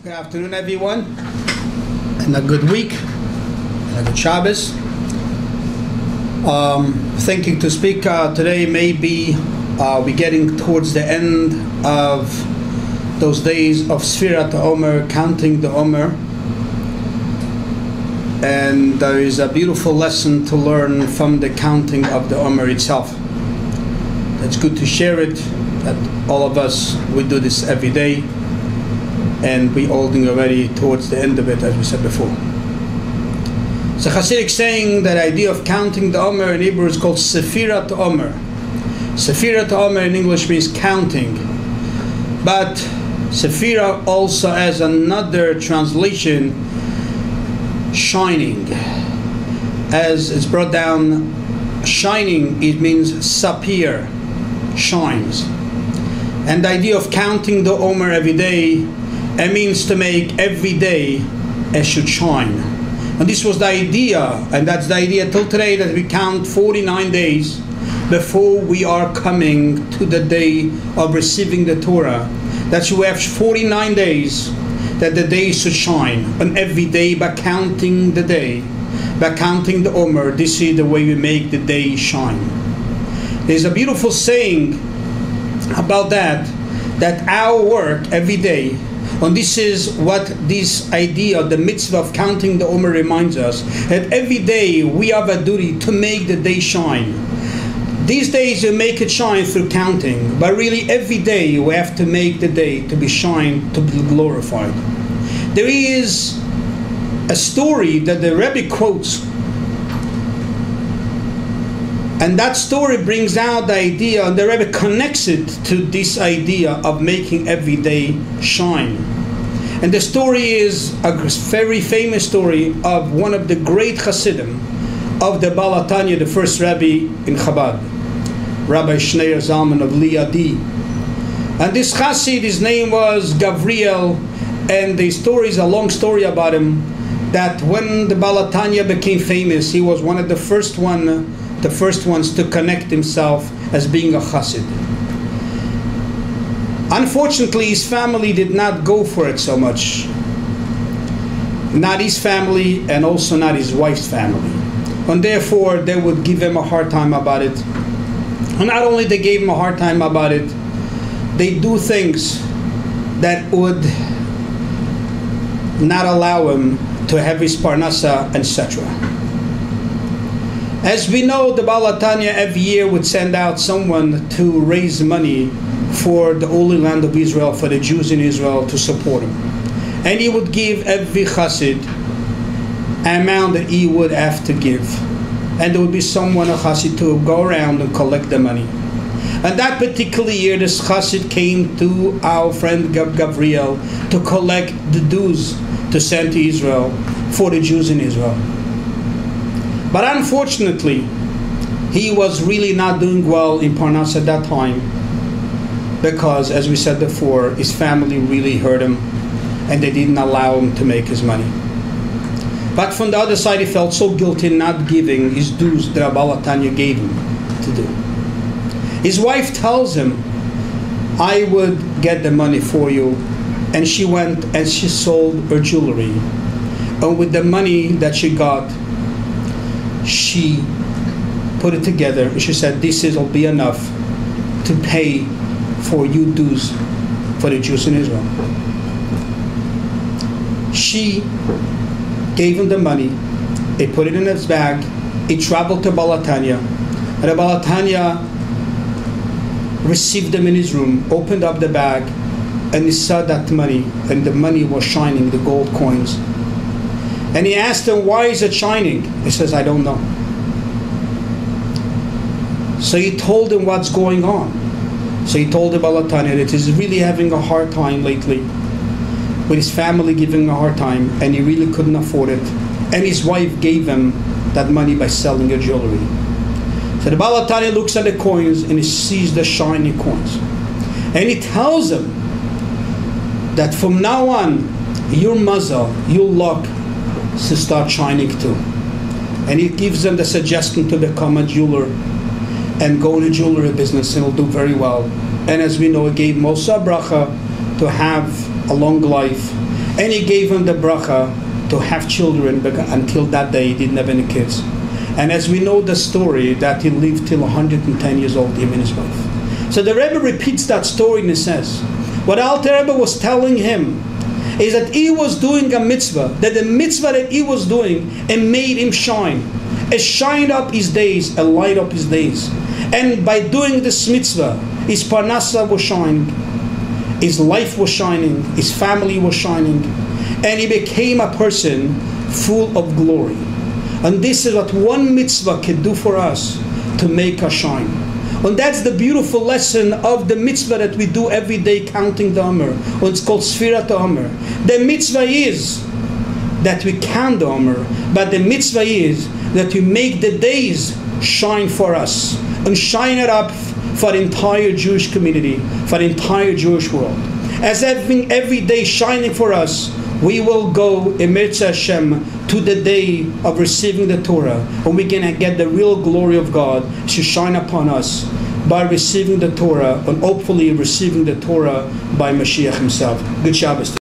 Good afternoon, everyone, and a good week, and a good Shabbos. Thinking to speak today, maybe we're getting towards the end of those days of Sfirat Omer, counting the Omer, and there is a beautiful lesson to learn from the counting of the Omer itself. It's good to share it, that all of us, we do this every day, and we're holding already towards the end of it, as we said before. So Hasidic saying that idea of counting the Omer in Hebrew is called Sefirat Omer. Sefirat Omer in English means counting, but Sefira also has another translation, shining. As it's brought down, shining, it means sapir, shines. And the idea of counting the Omer every day, it means to make every day it should shine. And this was the idea, and that's the idea till today, that we count 49 days before we are coming to the day of receiving the Torah. That you have 49 days that the day should shine. And every day, by counting the day, by counting the Omer, this is the way we make the day shine. There's a beautiful saying about that our work every day, and this is what this idea, the mitzvah of counting the Omer reminds us, that every day we have a duty to make the day shine. These days you make it shine through counting, but really every day we have to make the day to be shine, to be glorified. There is a story that the Rebbe quotes, and that story brings out the idea, and the Rebbe connects it to this idea of making every day shine. And the story is a very famous story of one of the great Hasidim of the Baal HaTanya, the first Rabbi in Chabad, Rabbi Shneur Zalman of Liadi. And this Chassid, his name was Gavriel, and the story is a long story about him, that when the Baal HaTanya became famous, he was one of the first ones to connect himself as being a Chassid. Unfortunately, his family did not go for it so much. Not his family, and also not his wife's family. And therefore, they would give him a hard time about it. And not only they gave him a hard time about it, they do things that would not allow him to have his parnasa, etc. As we know, the Baal HaTanya every year would send out someone to raise money for the Holy Land of Israel, for the Jews in Israel, to support him. And he would give every Chassid an amount that he would have to give. And there would be someone, a Chassid, to go around and collect the money. And that particular year, this Chassid came to our friend Gavriel to collect the dues to send to Israel for the Jews in Israel. But unfortunately, he was really not doing well in Parnas at that time, because, as we said before, his family really hurt him, and they didn't allow him to make his money. But from the other side, he felt so guilty not giving his dues that Baal HaTanya gave him to do. His wife tells him, I would get the money for you. And she went and she sold her jewelry. And with the money that she got, she put it together, and she said, this will be enough to pay for you dues for the Jews in Israel. She gave him the money, he put it in his bag, he traveled to Baal HaTanya, and the Baal HaTanya received him in his room, opened up the bag, and he saw that money, and the money was shining, the gold coins. And he asked him, why is it shining? He says, I don't know. So he told him what's going on. So he told the Baal HaTanya that he's really having a hard time lately, with his family giving him a hard time, and he really couldn't afford it. And his wife gave him that money by selling her jewelry. So the Baal HaTanya looks at the coins, and he sees the shiny coins. And he tells him that from now on, your mazal, your luck, to start shining too. And he gives them the suggestion to become a jeweler and go in the jewelry business, and he'll do very well. And as we know, he gave Moshe bracha to have a long life And he gave him the bracha to have children, because until that day he didn't have any kids. And as we know the story, that he lived till 110 years old, him and his wife. So the Rebbe repeats that story and he says, what Alter Rebbe was telling him is that he was doing a mitzvah, that the mitzvah that he was doing, it made him shine. It shined up his days, it light up his days. And by doing this mitzvah, his parnasa was shining, his life was shining, his family was shining, and he became a person full of glory. And this is what one mitzvah can do for us, to make us shine. And that's the beautiful lesson of the mitzvah that we do every day, counting the omer. And it's called Sfirat omer. The mitzvah is that we count the omer, but the mitzvah is that we make the days shine for us, and shine it up for the entire Jewish community, for the entire Jewish world. As every day shining for us, we will go, Emertz Hashem, to the day of receiving the Torah, and we're going to get the real glory of God to shine upon us by receiving the Torah, and hopefully receiving the Torah by Mashiach himself. Good Shabbos.